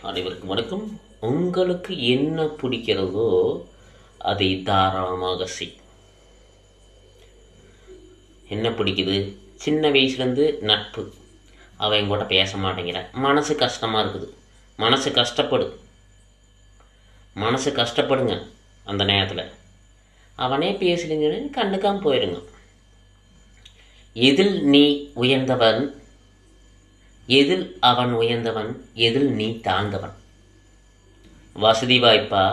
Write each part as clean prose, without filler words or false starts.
அனைவருக்கும் வணக்கம். உங்களுக்கு என்ன பிடிக்கிறதோ அதை தாராளமாக செய். என்ன பிடிக்குது? சின்ன வயசுலேருந்து நட்பு. அவன் எங்கூட பேச மாட்டேங்கிறான், மனசு கஷ்டமாக இருக்குது. மனசு கஷ்டப்படுங்க. அந்த நேரத்தில் அவனே பேசலைங்கன்னு கண்டுக்காமல் போயிடுங்க. எதில் நீ உயர்ந்தவன், எதில் அவன் உயர்ந்தவன், எதில் நீ தாழ்ந்தவன்? வசதி வாய்ப்பா,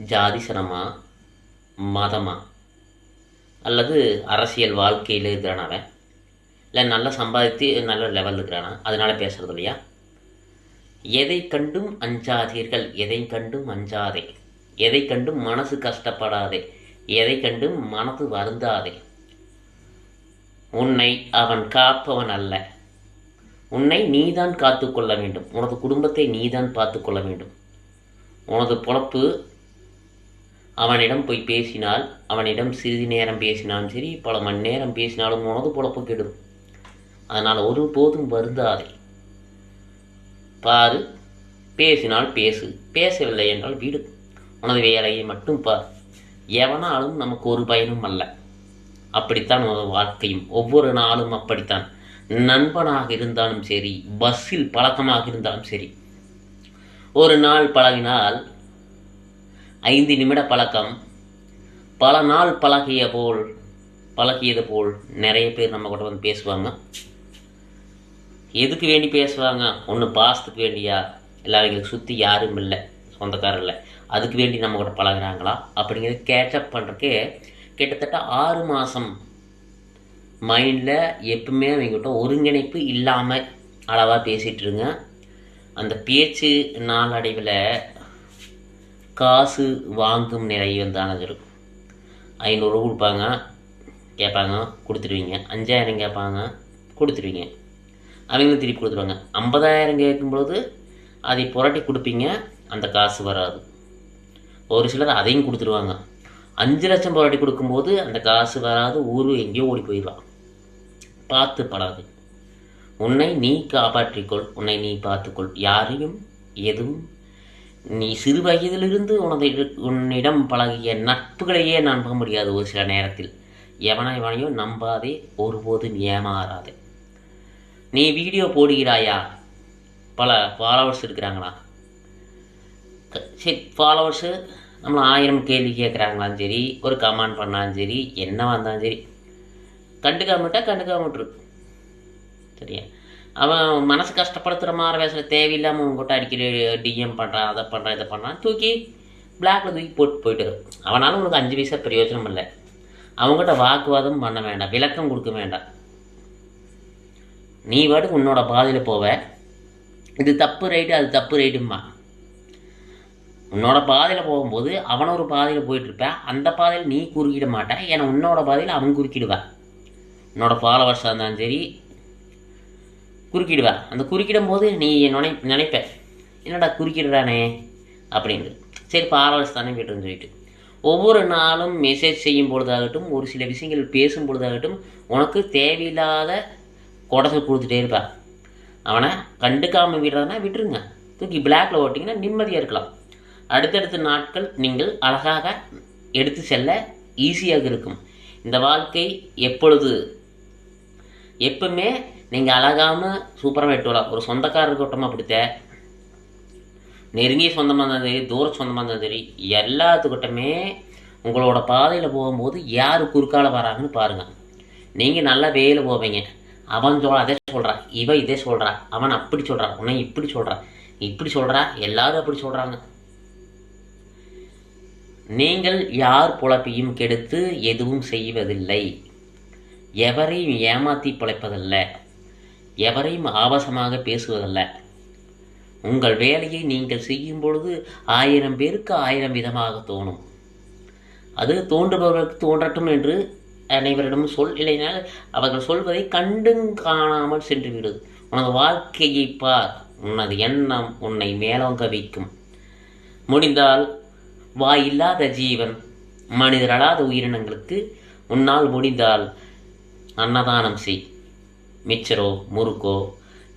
ஜாதி சனமா, மதமா, அல்லது அரசியல் வாழ்க்கையில் இருக்கிறானவன், இல்லை நல்லா சம்பாதித்து நல்ல லெவலில் இருக்கிறானா, அதனால பேசுறது இல்லையா? எதை கண்டும் அஞ்சாதீர்கள், எதை கண்டும் அஞ்சாதே, எதை கண்டும் மனசு கஷ்டப்படாதே, எதை கண்டும் மனது வருந்தாதே. உன்னை அவன் காப்பவன் அல்ல, உன்னை நீதான் காத்து கொள்ள வேண்டும். உனது குடும்பத்தை நீதான் பார்த்து கொள்ள வேண்டும். உனது பொழப்பு அவனிடம் போய் பேசினால், அவனிடம் சிறிது நேரம் பேசினாலும் சரி, பல மணி நேரம் பேசினாலும் உனது பொழப்பு கெடும். அதனால் ஒருபோதும் வருந்தாதே. பாரு, பேசினால் பேசு, பேசவில்லை என்றால் விடு. உனது வேலையை மட்டும் பார். எவனாலும் நமக்கு ஒரு பயனும் அல்ல. அப்படித்தான் உனது வாழ்க்கையும் ஒவ்வொரு நாளும் அப்படித்தான். நண்பனாக இருந்தாலும் சரி, பஸ்ஸில் பழக்கமாக இருந்தாலும் சரி, ஒரு நாள் பழகினால் 5 நிமிட பழக்கம் பல நாள் பழகியது போல் நிறைய பேர் நம்ம கூட வந்து பேசுவாங்க. எதுக்கு வேண்டி பேசுவாங்க? ஒன்று பாசத்துக்கு வேண்டியா, இல்லை அவங்களுக்கு சுற்றி யாரும் இல்லை, சொந்தக்காரர் இல்லை, அதுக்கு வேண்டி நம்ம கூட பழகிறாங்களா அப்படிங்கிறது கேட்சப் பண்ணுறதுக்கே கிட்டத்தட்ட 6 மாதம் மைண்டில் எப்பவுமே அவங்ககிட்ட ஒருங்கிணைப்பு இல்லாமல் அளவாக பேசிகிட்ருங்க. அந்த பேச்சு நாளடைவில் காசு வாங்கும் நிலை வந்தானது இருக்கும். 500 கொடுப்பாங்க, கேட்பாங்க, கொடுத்துருவீங்க. 5000 கேட்பாங்க, கொடுத்துருவீங்க. அவங்களும் திருப்பி கொடுத்துருவாங்க. 50,000 கேட்கும்பொழுது அதை புரட்டி கொடுப்பீங்க, அந்த காசு வராது. ஒரு சிலர் அதையும் கொடுத்துருவாங்க. 5 லட்சம் புரட்டி கொடுக்கும்போது அந்த காசு வராது, ஊர் எங்கேயோ ஓடி போயிடலாம். பார்த்து பழகு. உன்னை நீ காப்பாற்றிக்கொள், உன்னை நீ பார்த்துக்கொள். யாரையும் எதுவும் நீ சிறு வயதிலிருந்து உன்னிடம் பழகிய நட்புகளையே நம்ப முடியாது. ஒரு சில நேரத்தில் எவனையோ நம்பாதே, ஒருபோதும் ஏமாறாதே. நீ வீடியோ போடுகிறாயா? பல ஃபாலோவர்ஸ் இருக்கிறாங்களா? சரி, ஃபாலோவர்ஸு நம்மளை 1000 கேள்வி கேட்குறாங்களாம் சரி, ஒரு கமெண்ட் பண்ணாலும் சரி, என்ன வந்தாலும் சரி, கண்டுக்காமட்டு சரியா? அவன் மனசு கஷ்டப்படுத்துகிற மாதிரி பேசுகிற, தேவையில்லாமல் உங்கள்கிட்ட அடிக்கடி டிஎம் பண்ணுறான், அதை பண்ணுறான், இதை பண்ணுறான், தூக்கி பிளாக்ல தூக்கி போயிட்டு. அவனால் உங்களுக்கு 5 பைசா பிரயோஜனம் இல்லை. அவங்ககிட்ட வாக்குவாதம் பண்ண வேண்டாம், விளக்கம் கொடுக்க வேண்டாம். நீ பாட்டுக்கு உன்னோட பாதையில் போவ. இது தப்பு ரைட்டு, அது தப்பு ரைட்டும்மா. உன்னோட பாதையில் போகும்போது அவன் ஒரு பாதையில் போயிட்டுருப்பேன், அந்த பாதையில் நீ குறுக்கிட மாட்டேன். ஏன்னா உன்னோட பாதையில் அவன் குறுக்கிடுவேன். உன்னோட ஃபாலோவர்ஸாக இருந்தாலும் சரி, குறுக்கிடுவேன். அந்த குறுக்கிடும் போது நீ நினைப்ப, என்னடா குறுக்கிடுறானே அப்படின்னு. சரி, ஃபாலோவர்ஸ் தானே கேட்டுன்னு சொல்லிட்டு ஒவ்வொரு நாளும் மெசேஜ் செய்யும் பொழுதாகட்டும், ஒரு சில விஷயங்கள் பேசும் பொழுதாகட்டும், உனக்கு தேவையில்லாத குடத்தை கொடுத்துட்டே இருப்பேன். அவனை கண்டுக்காமல் விடுறதுனா விட்டுருங்க, தூக்கி பிளாக்ல ஓட்டிங்கன்னா நிம்மதியாக இருக்கலாம். அடுத்தடுத்த நாட்கள் நீங்கள் அழகாக எடுத்து செல்ல ஈஸியாக இருக்கும். இந்த வாழ்க்கை எப்பவுமே நீங்கள் அழகாமல் சூப்பராக வெட்டுவலாம். ஒரு சொந்தக்காரர் கூட்டமாக அப்படித்த, நெருங்கிய சொந்தமாக இருந்தாலும் சரி, தூர சொந்தமாக இருந்தாலும் சரி, எல்லாத்துக்கிட்டமே உங்களோட பாதையில் போகும்போது யார் குறுக்கால வராங்கன்னு பாருங்கள். நீங்கள் நல்லா வேலை போவீங்க. அவன் அதை சொல்கிறான், இவன் இதை சொல்கிறான், அவன் அப்படி சொல்கிறான், உன்னை இப்படி சொல்கிறா, எல்லாரும் அப்படி சொல்கிறாங்க. நீங்கள் யார் பொழப்பையும் கெடுத்து எதுவும் செய்வதில்லை. எவரையும் ஏமாற்றி பிழைப்பதல்ல, எவரையும் ஆபாசமாக பேசுவதல்ல. உங்கள் வேலையை நீங்கள் செய்யும் பொழுது 1000 பேருக்கு 1000 விதமாக தோணும். அது தோன்றுபவர்களுக்கு தோன்றட்டும் என்று அனைவரிடமும் இல்லைனால் அவர்கள் சொல்வதை கண்டும் காணாமல் சென்று விடுது. உனது வாழ்க்கையை பார், உனது எண்ணம் உன்னை மேலோங்க வைக்கும். முடிந்தால் வாயில்லாத ஜீவன், மனிதரல்லாத உயிரினங்களுக்கு உன்னால் முடிந்தால் அன்னதானம் செய். மிச்சரோ முறுக்கோ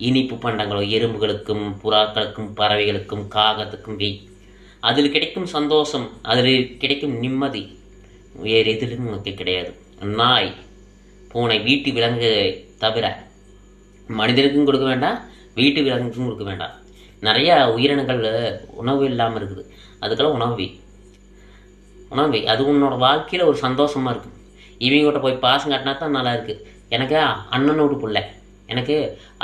இனிப்பு பண்டங்களோ எறும்புகளுக்கும் புறாக்களுக்கும் பறவைகளுக்கும் காகத்துக்கும் அதில் கிடைக்கும் சந்தோஷம், அதில் கிடைக்கும் நிம்மதி வேறு எதிலும் நமக்கு கிடையாது. நாய், பூனை, வீட்டு விலங்கு தவிர மனிதனுக்கும் கொடுக்க வேண்டாம், வீட்டு விலங்குக்கும் கொடுக்க வேண்டாம். நிறையா உயிரினங்கள் உணவு இல்லாமல் இருக்குது, அதுக்கெல்லாம் உணவு அது உன்னோட வாழ்க்கையில் ஒரு சந்தோஷமாக இருக்கும். இவங்ககிட்ட போய் பாசம் காட்டினா தான் நல்லா இருக்குது. எனக்கு அண்ணன் வீட்டு பிள்ளை, எனக்கு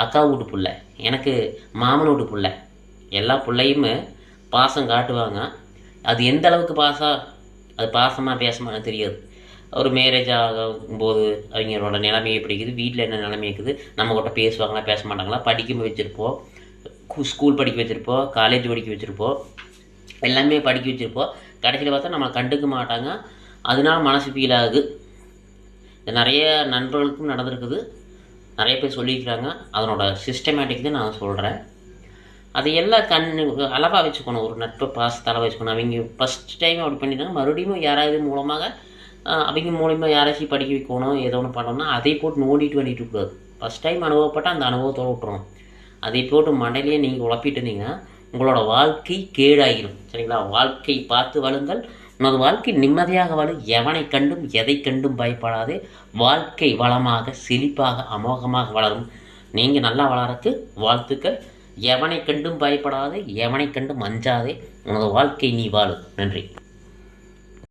அக்கா வீட்டு பிள்ளை, எனக்கு மாமன் வீட்டு பிள்ளை, எல்லா பிள்ளையுமே பாசம் காட்டுவாங்க. அது எந்த அளவுக்கு அது பாசமாக பேசமாக தெரியாது. ஒரு மேரேஜ் ஆகும்போது அவங்களோட நிலைமை எப்படி இருக்குது, வீட்டில் என்ன நிலைமை இருக்குது, நம்மக்கிட்ட பேசுவாங்களா பேச மாட்டாங்களா, படிக்க வச்சுருப்போம், ஸ்கூல் படிக்க வச்சுருப்போம், காலேஜ் படிக்க வச்சுருப்போம், எல்லாமே படிக்க வச்சுருப்போம். கடைசியில் பார்த்தா நம்மளை கண்டுக்க மாட்டாங்க. அதனால மனசு ஃபீல் ஆகுது. இது நிறைய நண்பர்களுக்கும் நடந்திருக்குது, நிறைய பேர் சொல்லியிருக்கிறாங்க. அதனோட சிஸ்டமேட்டிக் தான் நான் சொல்கிறேன். அதை எல்லாம் அளவாக வச்சுக்கணும். ஒரு நட்பை பாசத்தளவாக வச்சுக்கணும். அவங்க ஃபஸ்ட் டைம் அப்படி பண்ணிட்டாங்க, மறுபடியும் யாராவது மூலமாக அவங்க மூலிமா யாராச்சும் படிக்க வைக்கணும், ஏதோ ஒன்று பண்ணணும்னா அதை போட்டு நோண்டிட்டு பண்ணிட்டு கூடாது. ஃபஸ்ட் டைம் அனுபவப்பட்டால் அந்த அனுபவத்தோடு விட்டுறணும். அதை போட்டு மண்டையிலேயே நீங்கள் உழப்பிட்டுனீங்கன்னா உங்களோட வாழ்க்கை கேடாகிடும். சரிங்களா? வாழ்க்கை பார்த்து வாழுங்கள், உனது வாழ்க்கை நிம்மதியாக வாழ. எவனை கண்டும் எதை கண்டும் பயப்படாதே. வாழ்க்கை வளமாக செழிப்பாக அமோகமாக வளரும். நீங்கள் நல்லா வளரக்கு வாழ்த்துக்கள். எவனை கண்டும் பயப்படாதே, எவனை கண்டும் அஞ்சாதே. உனது வாழ்க்கை நீ வாழு. நன்றி.